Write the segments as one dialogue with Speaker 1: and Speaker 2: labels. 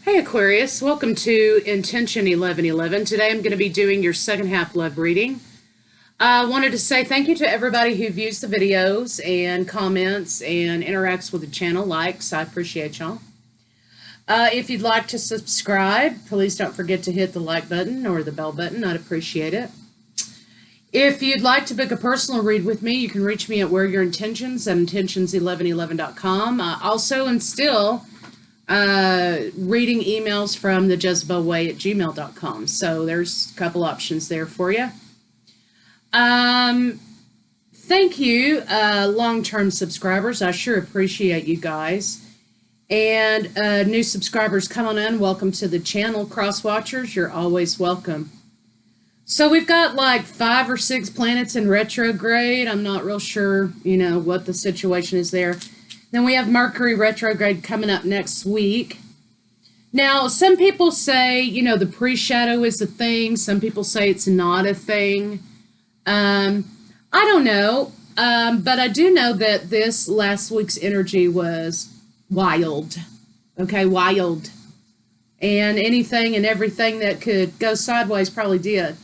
Speaker 1: Hey Aquarius, welcome to Intention 1111. Today I'm going to be doing your second half love reading. I wanted to say thank you to everybody who views the videos and comments and interacts with the channel, likes. I appreciate y'all. If you'd like to subscribe, please don't forget to hit the like button or the bell button. I'd appreciate it. If you'd like to book a personal read with me, you can reach me at Where Your Intentions at intentions1111.com. Also and still reading emails from thejezebelway at gmail.com. So there's a couple options there for you. Thank you, long-term subscribers. I sure appreciate you guys. And new subscribers, come on in. Welcome to the channel. Cross-watchers, you're always welcome. So we've got like 5 or 6 planets in retrograde. I'm not real sure, what the situation is there. Then we have Mercury retrograde coming up next week. Now, some people say, the pre-shadow is a thing. Some people say it's not a thing. I don't know. But I do know that this last week's energy was wild. Okay, wild. And anything and everything that could go sideways probably did.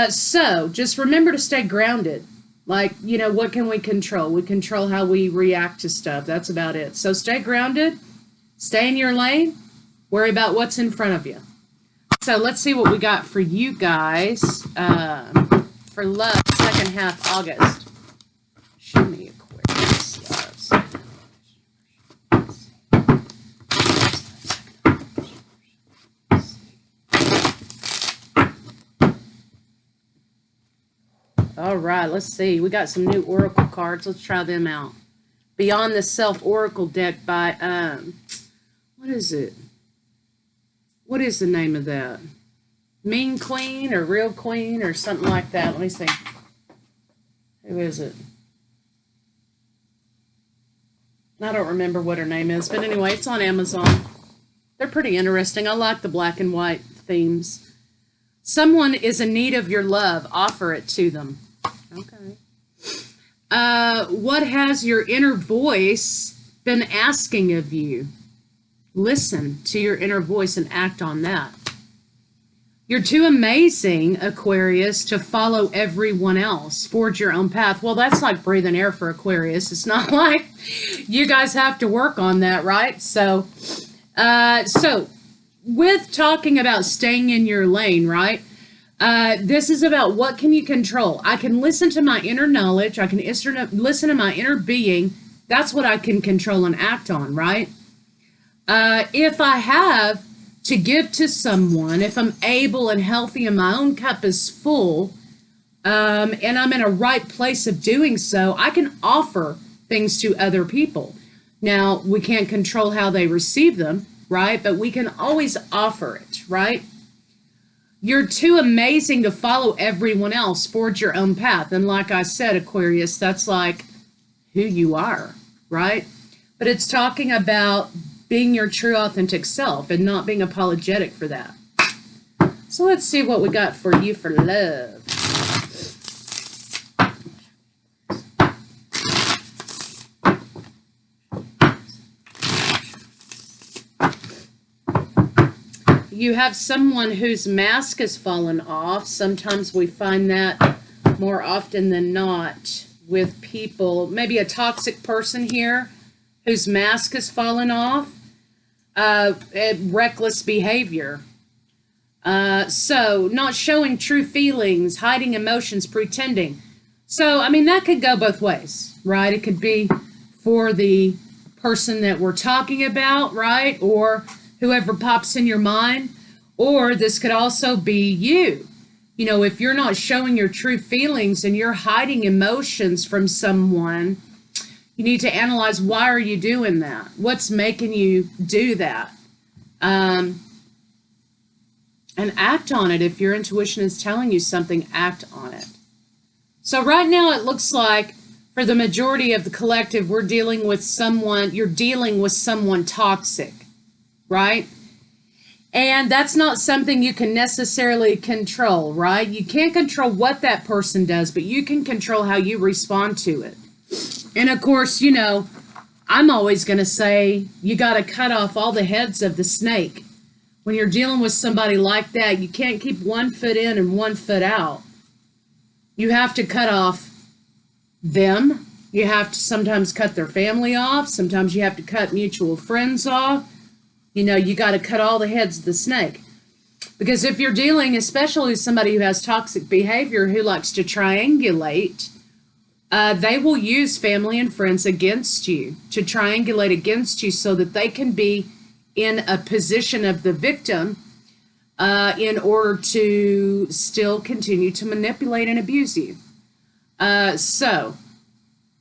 Speaker 1: So just remember to stay grounded. Like, what can we control? We control how we react to stuff. That's about it. So stay grounded, stay in your lane, worry about what's in front of you. So let's see what we got for you guys for love, second half August. Show me Aquarius love. All right, let's see. We got some new Oracle cards. Let's try them out. Beyond the Self Oracle deck by, what is it? What is the name of that? Mean Queen or Real Queen or something like that. Let me see. Who is it? I don't remember what her name is, but anyway, it's on Amazon. They're pretty interesting. I like the black and white themes. Someone is in need of your love. Offer it to them. Okay. What has your inner voice been asking of you? Listen to your inner voice and act on that. You're too amazing, Aquarius, to follow everyone else. Forge your own path. Well, that's like breathing air for Aquarius. It's not like you guys have to work on that, right? So with talking about staying in your lane, right? This is about what can you control. I can listen to my inner knowledge. I can listen to my inner being. That's what I can control and act on, right? If I have to give to someone, if I'm able and healthy and my own cup is full, and I'm in a right place of doing so, I can offer things to other people. Now, we can't control how they receive them, right? But we can always offer it, right? You're too amazing to follow everyone else. Forge your own path. And like I said, Aquarius, that's like who you are, right? But it's talking about being your true authentic self and not being apologetic for that. So let's see what we got for you for love. You have someone whose mask has fallen off. Sometimes we find that more often than not with people. Maybe a toxic person here whose mask has fallen off. Reckless behavior. So not showing true feelings, hiding emotions, pretending. So, that could go both ways, right? It could be for the person that we're talking about, right? Or whoever pops in your mind, or this could also be you. If you're not showing your true feelings and you're hiding emotions from someone, you need to analyze, why are you doing that? What's making you do that? And act on it. If your intuition is telling you something, act on it. So right now it looks like for the majority of the collective, you're dealing with someone toxic, right? And that's not something you can necessarily control, right? You can't control what that person does, but you can control how you respond to it. And of course, I'm always going to say you got to cut off all the heads of the snake. When you're dealing with somebody like that, you can't keep one foot in and one foot out. You have to cut off them. You have to sometimes cut their family off. Sometimes you have to cut mutual friends off. You know, you got to cut all the heads of the snake. Because if you're dealing, especially with somebody who has toxic behavior, who likes to triangulate, they will use family and friends against you, to triangulate against you so that they can be in a position of the victim in order to still continue to manipulate and abuse you. So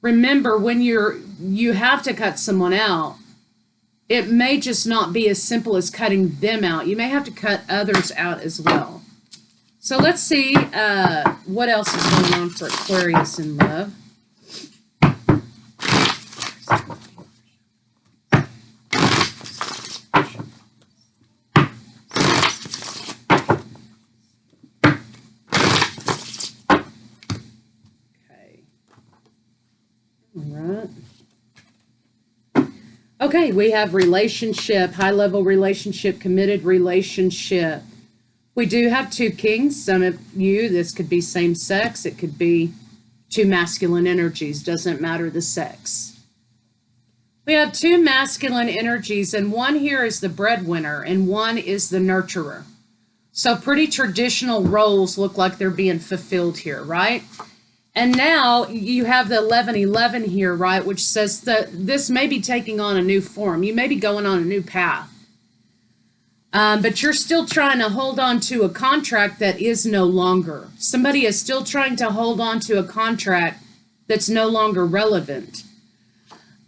Speaker 1: remember, when you have to cut someone out, it may just not be as simple as cutting them out. You may have to cut others out as well. So let's see what else is going on for Aquarius in love. Okay, we have relationship, high-level relationship, committed relationship. We do have two kings. Some of you, this could be same sex. It could be two masculine energies. Doesn't matter the sex. We have two masculine energies, and one here is the breadwinner, and one is the nurturer. So pretty traditional roles look like they're being fulfilled here, right? And now you have the 1111 here, right, which says that this may be taking on a new form. You may be going on a new path. But you're still trying to hold on to a contract that is no longer. Somebody is still trying to hold on to a contract that's no longer relevant.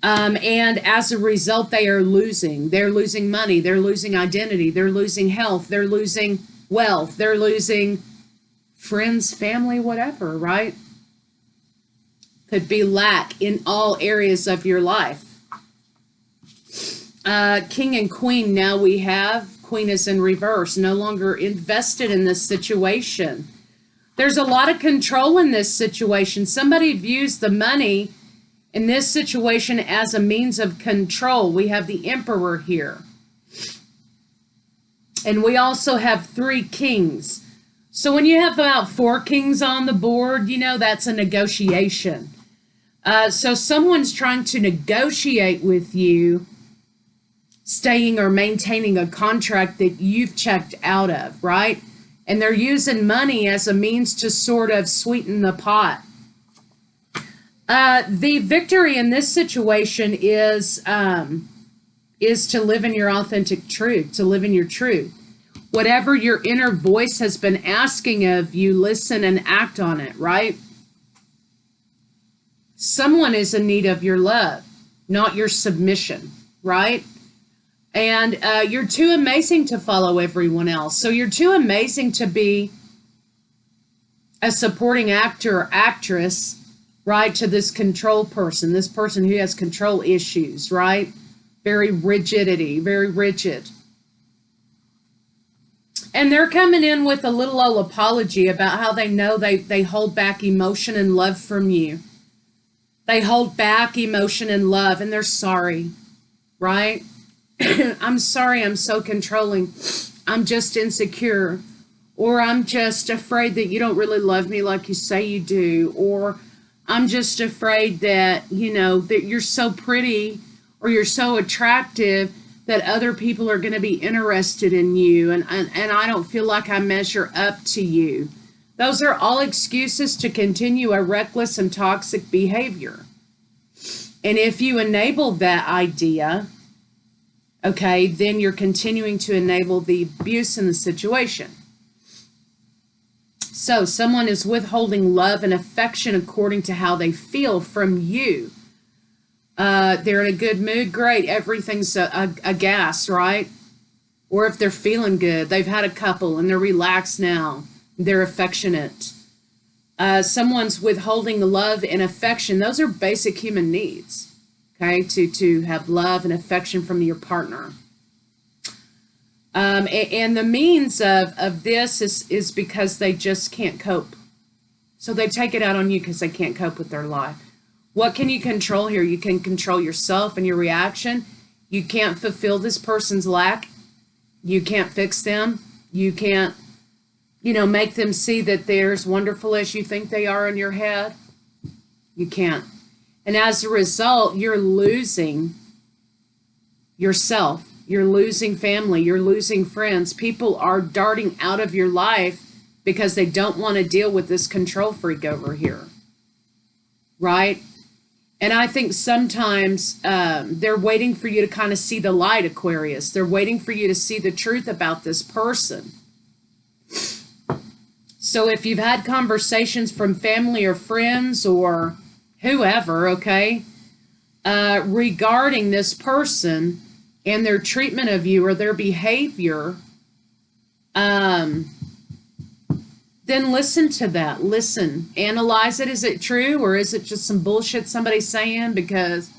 Speaker 1: And as a result, they are losing. They're losing money. They're losing identity. They're losing health. They're losing wealth. They're losing friends, family, whatever, right? Could be lack in all areas of your life. King and queen, now we have. Queen is in reverse, no longer invested in this situation. There's a lot of control in this situation. Somebody views the money in this situation as a means of control. We have the emperor here. And we also have three kings. So when you have about four kings on the board, you know, that's a negotiation. So someone's trying to negotiate with you, staying or maintaining a contract that you've checked out of, right? And they're using money as a means to sort of sweeten the pot. The victory in this situation is to live in your authentic truth, to live in your truth. Whatever your inner voice has been asking of you, listen and act on it, right? Someone is in need of your love, not your submission, right? And you're too amazing to follow everyone else. So you're too amazing to be a supporting actor or actress, right, to this control person, this person who has control issues, right? Very rigid. And they're coming in with a little old apology about how they know they hold back emotion and love from you. They hold back emotion and love, and they're sorry, right? I'm sorry, I'm so controlling. I'm just insecure. Or I'm just afraid that you don't really love me like you say you do. Or I'm just afraid that, you know, that you're so pretty or you're so attractive that other people are going to be interested in you. And I don't feel like I measure up to you. Those are all excuses to continue a reckless and toxic behavior. And if you enable that idea, okay, then you're continuing to enable the abuse in the situation. So someone is withholding love and affection according to how they feel from you. They're in a good mood, great. Everything's a gas, right? Or if they're feeling good, they've had a couple and they're relaxed now. They're affectionate. Someone's withholding love and affection. Those are basic human needs, okay, to have love and affection from your partner. And the means of this is because they just can't cope. So they take it out on you because they can't cope with their life. What can you control here? You can control yourself and your reaction. You can't fulfill this person's lack. You can't fix them. You can't, make them see that they're as wonderful as you think they are in your head. You can't. And as a result, you're losing yourself. You're losing family. You're losing friends. People are darting out of your life because they don't want to deal with this control freak over here. Right? And I think sometimes they're waiting for you to kind of see the light, Aquarius. They're waiting for you to see the truth about this person. So if you've had conversations from family or friends or whoever, okay, regarding this person and their treatment of you or their behavior, then listen to that. Listen, analyze it. Is it true, or is it just some bullshit somebody's saying because,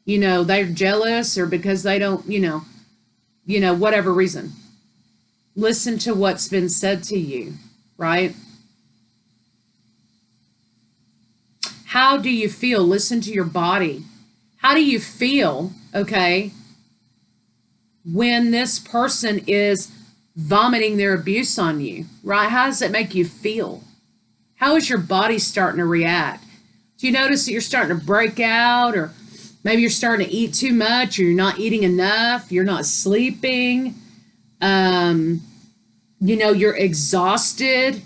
Speaker 1: they're jealous, or because they don't, whatever reason. Listen to what's been said to you, right? How do you feel? Listen to your body. How do you feel, okay, when this person is vomiting their abuse on you, right? How does it make you feel? How is your body starting to react? Do you notice that you're starting to break out, or maybe you're starting to eat too much, or you're not eating enough, you're not sleeping, you're exhausted?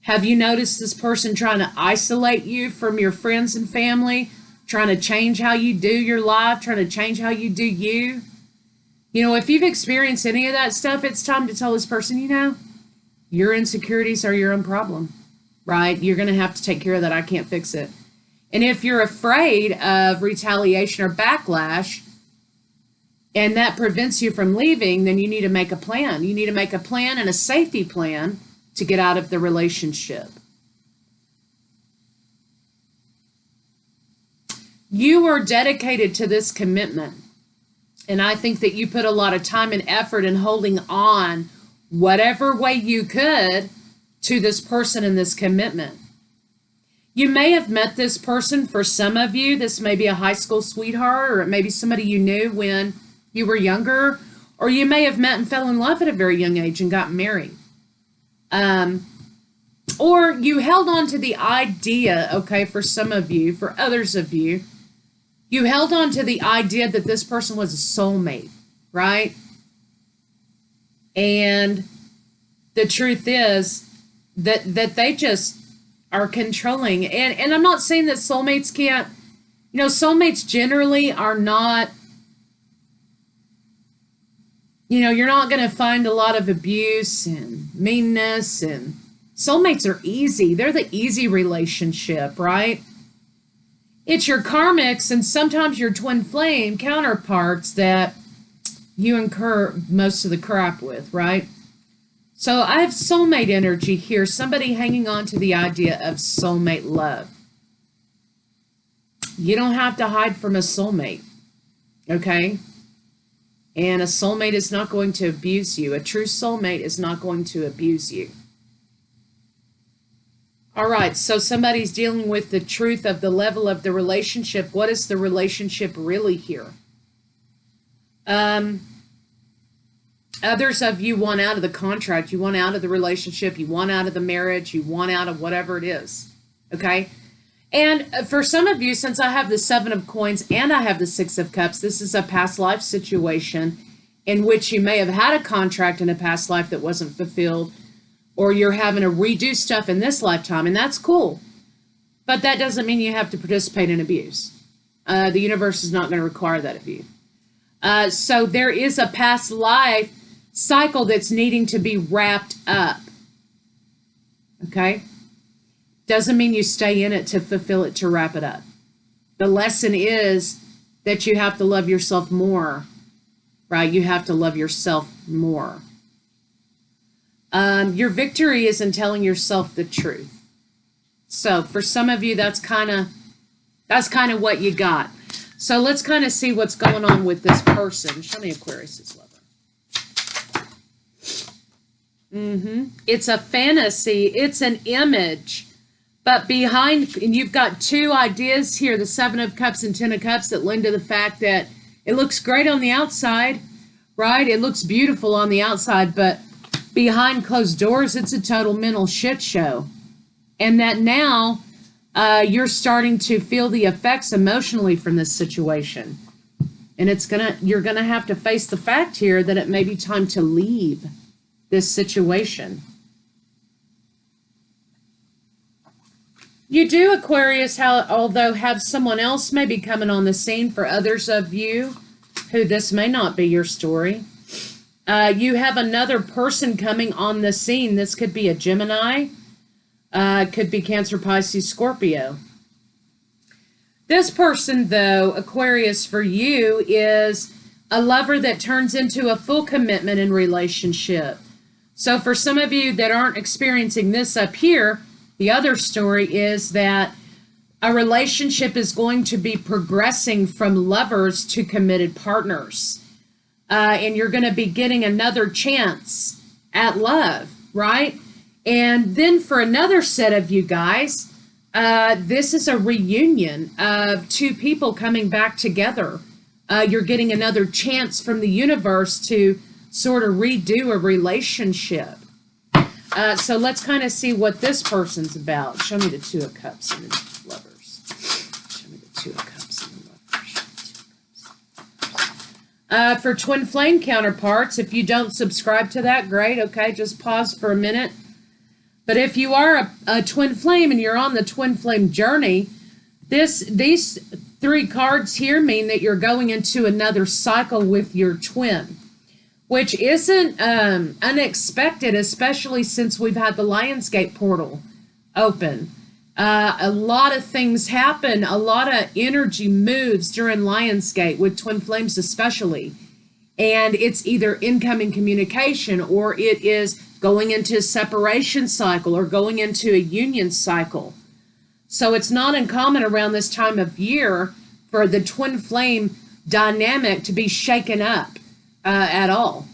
Speaker 1: Have you noticed this person trying to isolate you from your friends and family, trying to change how you do your life, trying to change how you do you? If you've experienced any of that stuff, it's time to tell this person, your insecurities are your own problem, right? You're going to have to take care of that. I can't fix it. And if you're afraid of retaliation or backlash, and that prevents you from leaving, then you need to make a plan. You need to make a plan and a safety plan to get out of the relationship. You are dedicated to this commitment. And I think that you put a lot of time and effort in holding on whatever way you could to this person and this commitment. You may have met this person. For some of you, this may be a high school sweetheart, or it may be somebody you knew when you were younger, or you may have met and fell in love at a very young age and got married. Or you held on to the idea, okay, for some of you, for others of you, you held on to the idea that this person was a soulmate, right? And the truth is that they just are controlling. And I'm not saying that soulmates can't, soulmates generally are not, you're not going to find a lot of abuse and meanness, and soulmates are easy. They're the easy relationship, right? It's your karmics and sometimes your twin flame counterparts that you incur most of the crap with, right? So I have soulmate energy here. Somebody hanging on to the idea of soulmate love. You don't have to hide from a soulmate, okay? And a soulmate is not going to abuse you. A true soulmate is not going to abuse you. All right, so somebody's dealing with the truth of the level of the relationship. What is the relationship really here? Others of you want out of the contract. You want out of the relationship. You want out of the marriage. You want out of whatever it is, okay? And for some of you, since I have the 7 of coins and I have the 6 of cups, this is a past life situation in which you may have had a contract in a past life that wasn't fulfilled, or you're having to redo stuff in this lifetime, and that's cool. But that doesn't mean you have to participate in abuse. The universe is not going to require that of you. So there is a past life cycle that's needing to be wrapped up. Okay? Doesn't mean you stay in it to fulfill it, to wrap it up. The lesson is that you have to love yourself more, right? You have to love yourself more. Your victory is in telling yourself the truth. So for some of you, that's kind of what you got. So let's kind of see what's going on with this person. Show me Aquarius's lover. It's a fantasy. It's an image. But behind, and you've got 2 ideas here, the 7 of Cups and 10 of Cups, that lend to the fact that it looks great on the outside, right? It looks beautiful on the outside, but behind closed doors, it's a total mental shit show. And that now you're starting to feel the effects emotionally from this situation. And you're gonna have to face the fact here that it may be time to leave this situation. You do, Aquarius, although have someone else maybe coming on the scene. For others of you who this may not be your story. You have another person coming on the scene. This could be a Gemini, could be Cancer, Pisces, Scorpio. This person, though, Aquarius, for you, is a lover that turns into a full commitment in relationship. So for some of you that aren't experiencing this up here, the other story is that a relationship is going to be progressing from lovers to committed partners. And you're going to be getting another chance at love, right? And then for another set of you guys, this is a reunion of two people coming back together. You're getting another chance from the universe to sort of redo a relationship. So let's kind of see what this person's about. Show me the Two of Cups and the Lovers. Show me the Two of Cups and the Lovers. For twin flame counterparts, if you don't subscribe to that, great. Okay, just pause for a minute. But if you are a twin flame and you're on the twin flame journey, these three cards here mean that you're going into another cycle with your twin, which isn't unexpected, especially since we've had the Lionsgate portal open. A lot of things happen, a lot of energy moves during Lionsgate with twin flames especially. And it's either incoming communication, or it is going into a separation cycle, or going into a union cycle. So it's not uncommon around this time of year for the twin flame dynamic to be shaken up at all.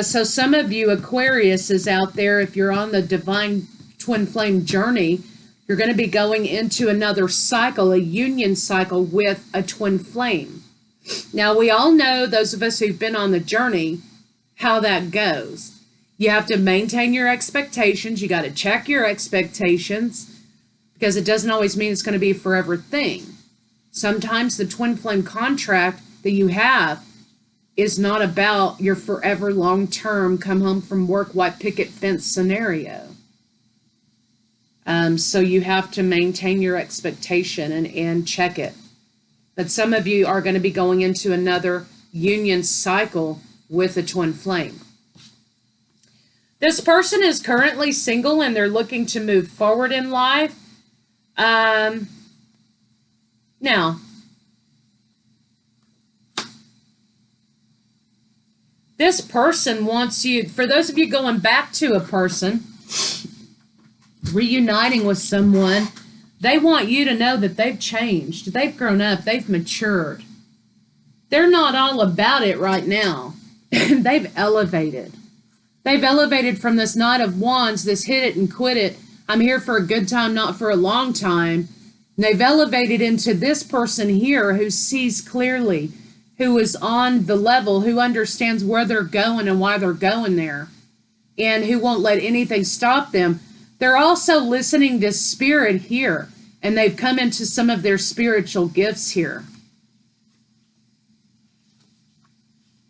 Speaker 1: So some of you Aquarius is out there, if you're on the divine twin flame journey, you're going to be going into another cycle, a union cycle with a twin flame. Now, we all know, those of us who've been on the journey, how that goes. You have to maintain your expectations. You got to check your expectations, because it doesn't always mean it's going to be a forever thing. Sometimes the twin flame contract that you have is not about your forever long-term come home from work white picket fence scenario. So you have to maintain your expectation and check it. But some of you are going to be going into another union cycle with a twin flame. This person is currently single and they're looking to move forward in life. Now, this person wants you, for those of you going back to a person, reuniting with someone, they want you to know that they've changed, they've grown up, they've matured. They're not all about it right now. They've elevated. They've elevated from this Knight of Wands, this hit it and quit it, I'm here for a good time, not for a long time. And they've elevated into this person here who sees clearly, who is on the level, who understands where they're going and why they're going there, and who won't let anything stop them. They're also listening to spirit here, and they've come into some of their spiritual gifts here.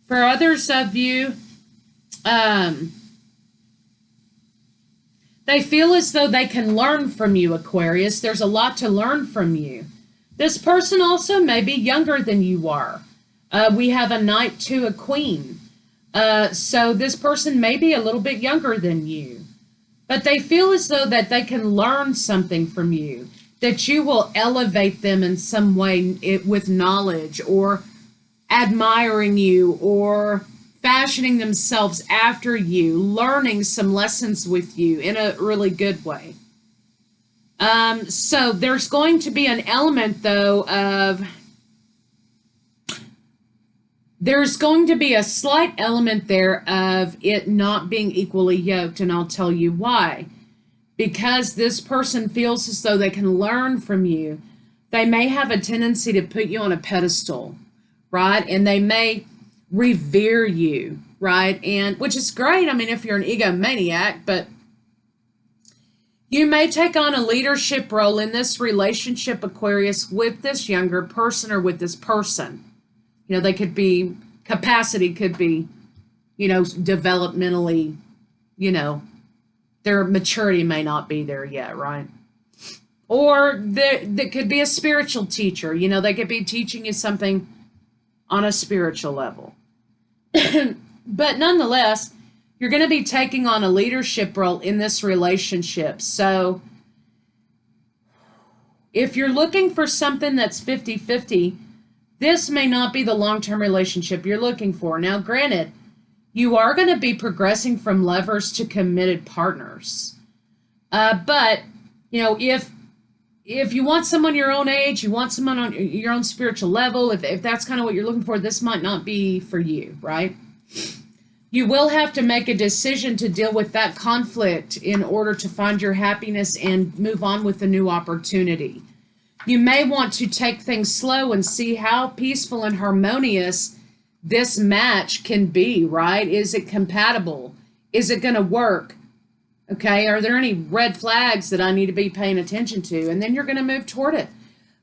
Speaker 1: For others of you, they feel as though they can learn from you, Aquarius. There's a lot to learn from you. This person also may be younger than you are. We have a Knight to a Queen. So this person may be a little bit younger than you. But they feel as though that they can learn something from you, that you will elevate them in some way with knowledge, or admiring you, or fashioning themselves after you, learning some lessons with you in a really good way. So there's going to be an element, though, of... There's going to be a slight element there of it not being equally yoked, and I'll tell you why. Because this person feels as though they can learn from you, they may have a tendency to put you on a pedestal, right? And they may revere you, right? And which is great. I mean, if you're an egomaniac, but you may take on a leadership role in this relationship, Aquarius, with this younger person or with this person. You know, they could be, capacity could be, you know, developmentally, you know, their maturity may not be there yet, right? Or there could be a spiritual teacher. You know, they could be teaching you something on a spiritual level. But nonetheless, you're going to be taking on a leadership role in this relationship. So if you're looking for something that's 50-50, this may not be the long-term relationship you're looking for. Now, granted, you are going to be progressing from lovers to committed partners. But, you know, if you want someone your own age, you want someone on your own spiritual level, if that's kind of what you're looking for, this might not be for you, right? You will have to make a decision to deal with that conflict in order to find your happiness and move on with a new opportunity. You may want to take things slow and see how peaceful and harmonious this match can be, right? Is it compatible? Is it going to work? Okay, are there any red flags that I need to be paying attention to? And then you're going to move toward it.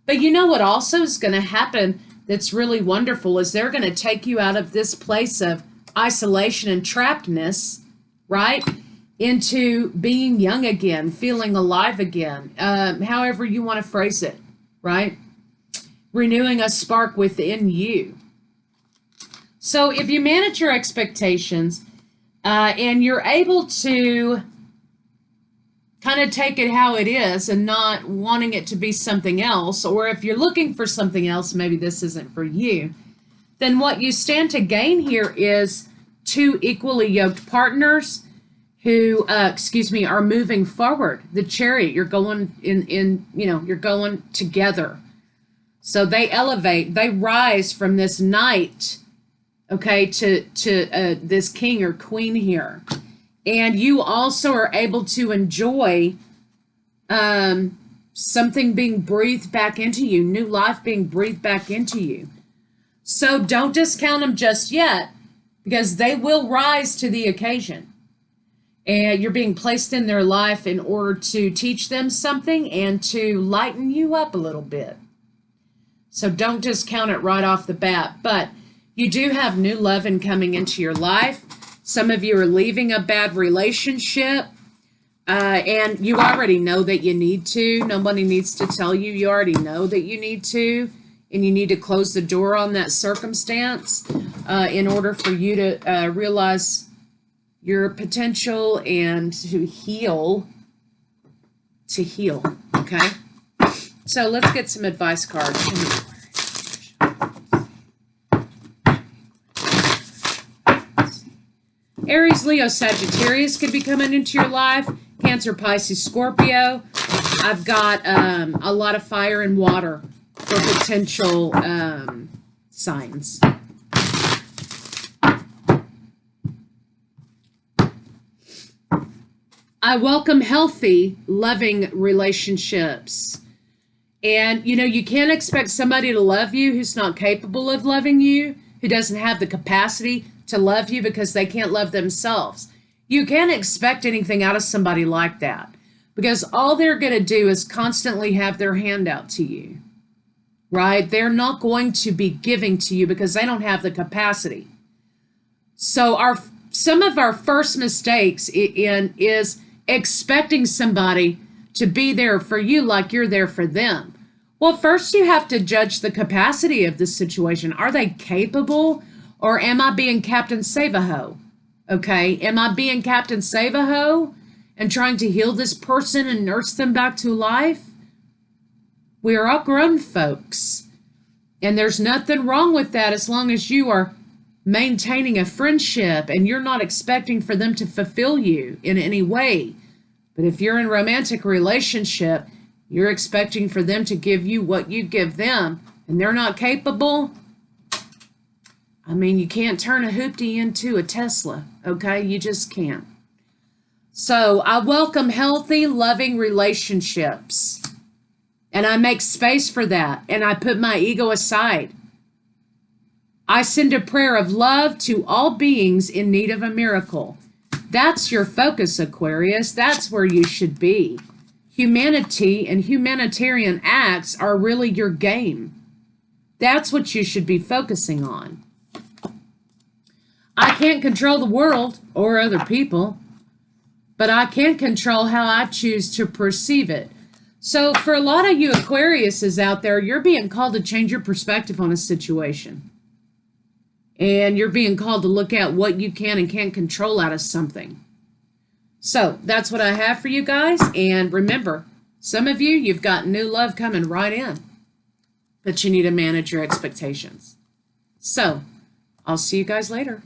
Speaker 1: But you know what also is going to happen that's really wonderful is they're going to take you out of this place of isolation and trappedness, right, into being young again, feeling alive again, however you want to phrase it, right? Renewing a spark within you. So if you manage your expectations and you're able to kind of take it how it is and not wanting it to be something else, or if you're looking for something else, maybe this isn't for you, then what you stand to gain here is two equally yoked partners who, are moving forward. The chariot, you're going you're going together. So they elevate, they rise from this knight, okay, to this king or queen here. And you also are able to enjoy something being breathed back into you, new life being breathed back into you. So don't discount them just yet, because they will rise to the occasion. And you're being placed in their life in order to teach them something and to lighten you up a little bit. So don't discount it right off the bat. But you do have new loving coming into your life. Some of you are leaving a bad relationship. And you already know that you need to. Nobody needs to tell you. You already know that you need to. And you need to close the door on that circumstance in order for you to realize your potential and to heal. Okay? So let's get some advice cards. Aries, Leo, Sagittarius could be coming into your life. Cancer, Pisces, Scorpio. I've got a lot of fire and water for potential signs. I welcome healthy, loving relationships. And, you know, you can't expect somebody to love you who's not capable of loving you, who doesn't have the capacity to love you because they can't love themselves. You can't expect anything out of somebody like that, because all they're going to do is constantly have their hand out to you, right? They're not going to be giving to you because they don't have the capacity. So some of our first mistakes is expecting somebody to be there for you like you're there for them. Well, first you have to judge the capacity of the situation. Are they capable, or am I being Captain Save-A-Ho? Okay, am I being Captain Save-A-Ho and trying to heal this person and nurse them back to life? We are all grown folks, and there's nothing wrong with that as long as you are maintaining a friendship and you're not expecting for them to fulfill you in any way. But if you're in a romantic relationship, you're expecting for them to give you what you give them, and they're not capable. I mean, you can't turn a hoopty into a Tesla, okay? You just can't. So I welcome healthy, loving relationships. And I make space for that. And I put my ego aside. I send a prayer of love to all beings in need of a miracle. That's your focus, Aquarius. That's where you should be. Humanity and humanitarian acts are really your game. That's what you should be focusing on. I can't control the world or other people, but I can control how I choose to perceive it. So for a lot of you Aquariuses out there, you're being called to change your perspective on a situation. And you're being called to look at what you can and can't control out of something. So that's what I have for you guys. And remember, some of you, you've got new love coming right in. But you need to manage your expectations. So I'll see you guys later.